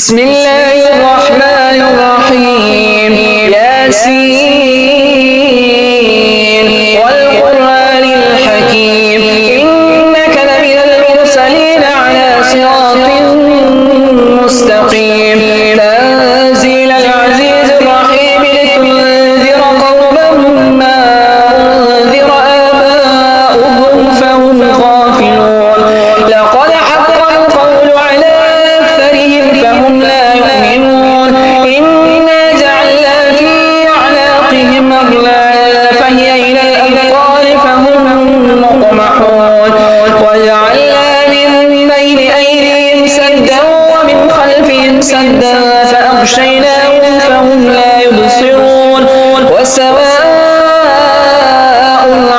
بسم الله الرحمن الرحيم. ياسين والقرآن الحكيم إنك لمن المرسلين على صراط مستقيم تنزيل العزيز الرحيم لتنذر قوما ما أنذر آباؤهم فهم غافلون لقد حق القول على أكثرهم فهم لا يؤمنون إنا جعلنا في أعناقهم أغلالا فهي إلى الأذقان فهم مقمحون وجعلنا من بين أيديهم سدا ومن خلفهم سدا فأغشيناهم فهم لا يبصرون وسواء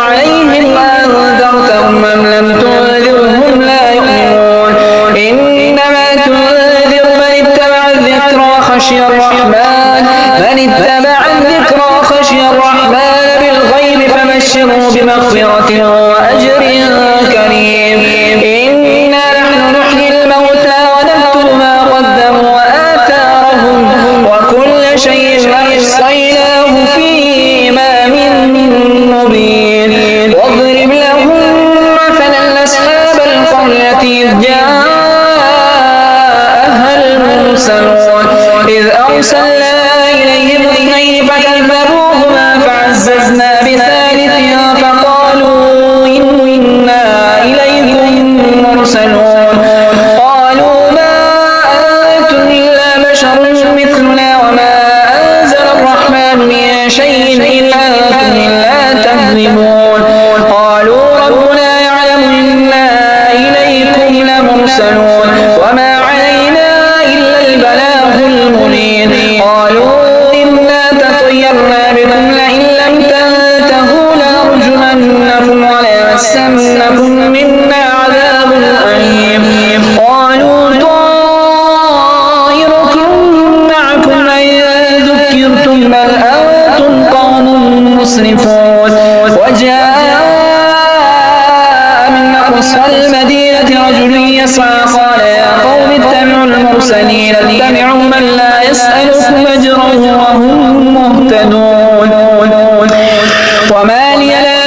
عليهم أنذرتهم أم لم تنذرهم لا يؤمنون إنما تنذر من اتبع الذكر وخشي الرحمن بالغيب فبشره بمغفرة وأجر كريم إنا نحن نحيي الموتى ونكتب ما قدموا وآثارهم وكل شيء أحصيناه في إمام مبين واضرب لهم مثلا أصحاب القرية إذ جاءها المرسلون إذ أرسلنا إليهم اثنين فكذبوهما فعززنا بثالث فقالوا إنا إليكم مرسلون قالوا ما أنتم إلا بشر مثلنا وما أنزل الرحمن من شيء إن أنتم إلا تكذبون قالوا ربنا يعلم إنا إليكم لمرسلون وما علينا إلا البلاغ المبين قالوا إنا تطيرنا بكم لئن لم تنتهوا لنرجمنكم وليمسنكم منا عذاب أليم قالوا طائركم معكم أئن ذكرتم بل أنتم قوم مسرفون وجاء من أقصى المدينة رجل يسعى قال يا قوم اتبعوا المرسلين اتبعوا من لا يسألكم أجرا وهم مهتدون وما لي لا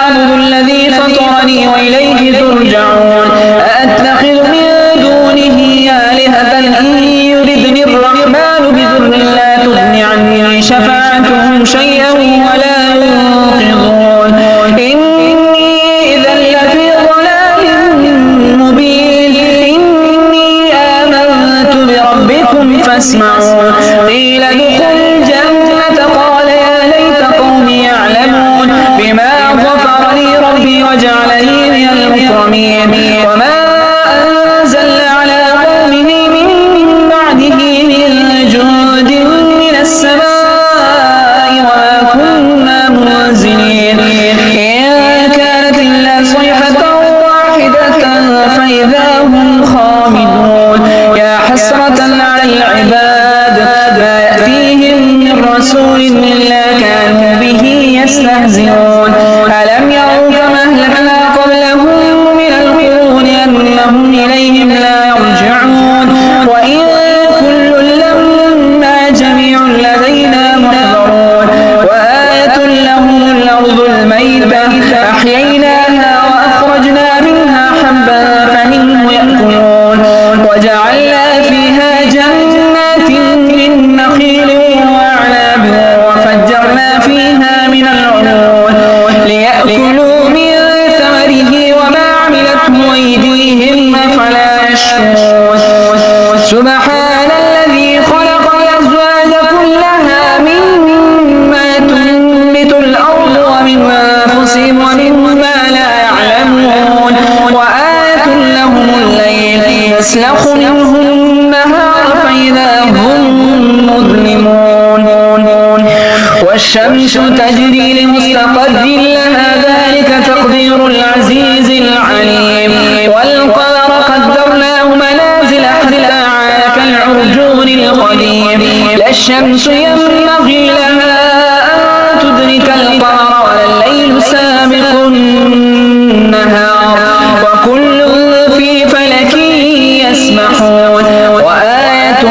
أعبد الذي فطرني وإليه ترجعون أأتخذ من دونه آلهة إن يردني الرحمن بضر لا تغن عني شفاعتهم شيئا ولا ينقذون إني إذا لفي ضلال مبين إني آمنت بربكم فاسمعون قيل ادخل الجنة قال يا ليت قومي يعلمون بما غفر لي ربي وجعلني من المكرمين وما أنزلنا على قومه من بعده من جند من السماء وما كنا منزلين إن كانت إلا صيحة واحدة فإذا هم خامدون يا حسرة على العباد ما يأتيهم من رسول إلا كانوا به يستهزئون ألم يروا كما أهلكنا قبلهم من القرون أنهم إليهم لا يرجعون وإن كل لما جميع لدينا محضرون وآية لهم الأرض الميتة أحييناها وأخرجنا منها حبا فمنه يأكلون وجعلنا فيها جنات من نخيل وأعناب وفجرنا فيها من العيون ليأكلوا من ثمره وما عملته أيديهم أفلا يشكرون سبحان الذي خلق الأزواج كلها مما تنبت الأرض ومن أنفسهم ومما لا يعلمون وآية لهم الليل يسلخ منه النهار فإذا هم مظلمون والشمس تجري لمستقر لها ذلك تقدير العزيز العليم والقمر قدرناه منازل حتى عاد كالعرجون القديم لا الشمس ينبغي لها أن تدرك القمر ولا الليل سابق النهار وكل في فلك يسبحون وآية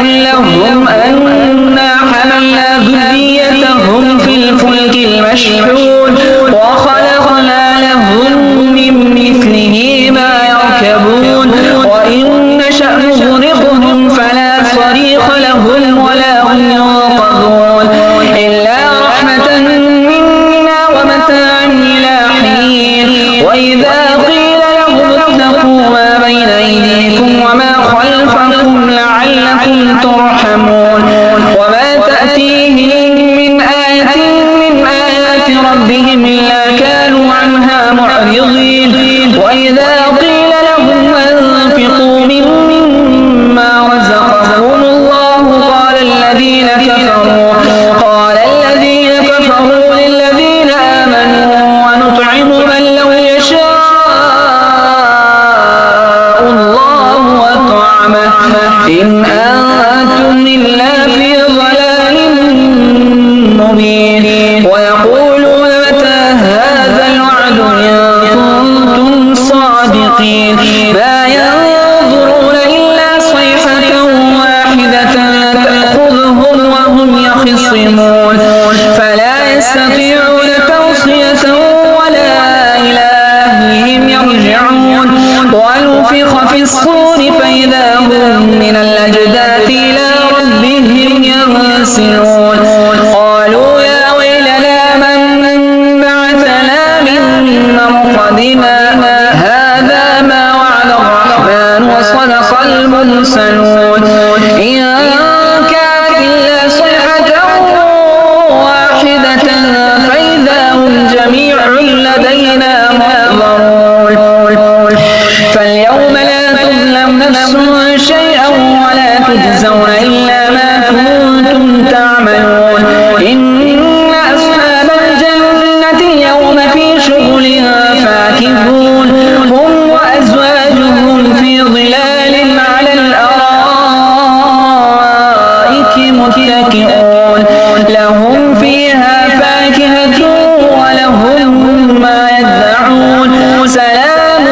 لهم أنا حملنا ذريتهم في الفلك المشحون وخلقنا لهم من مثله ما يركبون وإن نشأ نغرقهم فلا صريخ لهم ولا هم ينقذون إلا رحمة منا ومتاعا إلى حين وإذا قيل لهم اتقوا ما بين أيديكم وما خلفكم لعلكم ترحمون وما تأتيهم من آية من آيات ربهم إلا كانوا عنها معرضين وإذا قيل لهم أنفقوا مما رزقهم الله قال الذين كفروا للذين آمنوا ونطعم من لو يشاء الله أطعمه إن أنتم إلا في ضلال مبين ويقولون متى هذا الوعد إن كنتم صادقين ما ينظرون إلا صيحة واحدة تأخذهم وهم يخصمون فلا يستطيعون توصية ولا إلى أهلهم يرجعون ونفخ في الصور فإذا هم من الأجداث إلى ربهم ينسلون قالوا يا ويلنا من بعثنا من مرقدنا هذا ما وعد الرحمن وصدق المرسلون إن كانت إلا صيحة واحدة فإذا هم جميع لدينا محضرون فاليوم لا تظلم نفس شيئا ولا تجزون إلا ما كنتم تعملون إن أصحاب الجنة اليوم في شغل فاكهون هم وأزواجهم في ظلال على الأرائك متكئون لهم فيها فاكهة ولهم ما يدعون سلام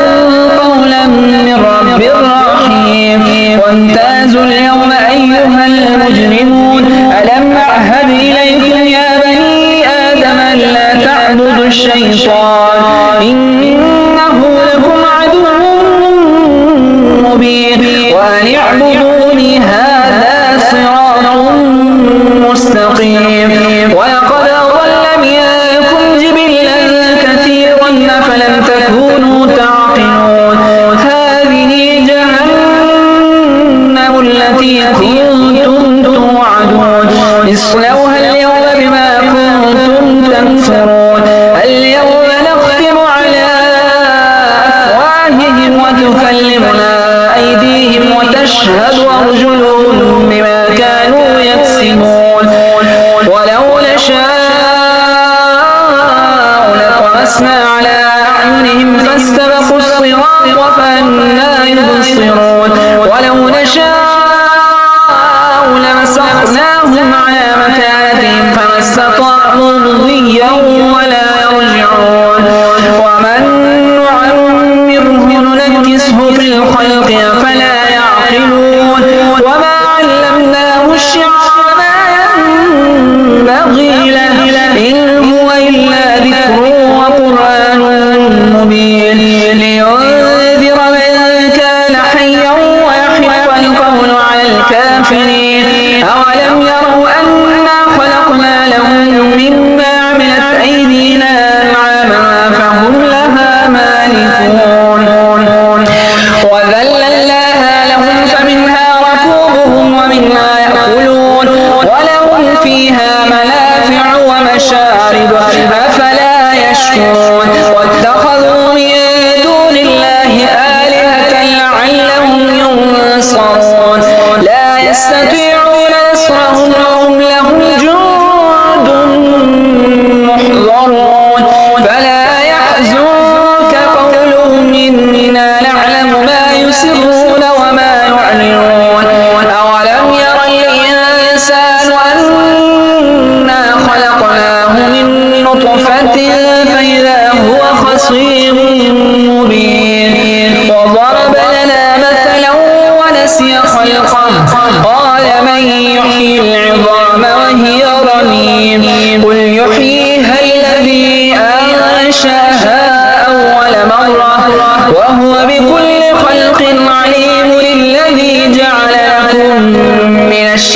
قولا من رب رحيم وامتازوا اليوم أيها المجرمون ألم أعهد إليكم يا بني آدم ألا تعبدوا الشيطان إنه لكم عدو مبين وأن اعبدوني هذا صراط مستقيم ولقد أضل منكم جبلا كثيرا أفلم تكونوا تعقلون هذه جهنم التي كنتم توعدون اصلوها اليوم بما كنتم تكفرون اليوم نختم على أفواههم وتكلمنا أيديهم وتشهد أرجلهم بما كانوا يكسبون ولو نشاء لطمسنا على أعينهم فاستبقوا الصراط فأنى يبصرون ولو نشاء لمسخناهم على مكانتهم فما استطاعوا مضيا ولا يرجعون ومن نعمره ننكسه في الخلق أفلا يعقلون وما علمناه الشعر ما ينبغي له إن هو إلا ذكر وقرآن مبين لينذر من كان حيا ويحق القول على الكافرين أولم يروا أنا خلقنا لهم مما عملت أيدينا أنعاما فهم لها مالكون وذللناها لهم فمنها ركوبهم ومنها يأكلون ولهم فيها منافع ومشارب أفلا يشكرون واتخذوا من دون الله آلهة لعلهم ينصرون لا يستطيعون نصر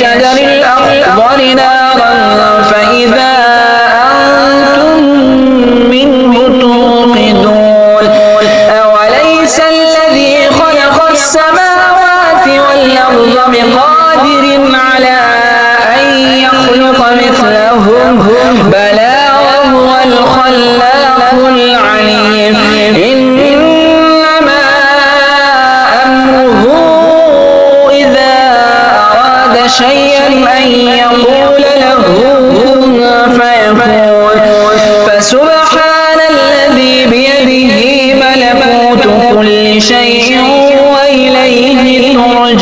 الشجر الأخضر نارا فإذا أنتم منه توقدون أوليس الذي خلق السماوات والأرض بقادر على أن يخلق مثلهم بلى وهو الخلاق العليم إنما أمره إذا أراد شيئا أن يقول له كن فيكون فسبحان الذي بيده ملكوت كل شيء وإليه ترجعون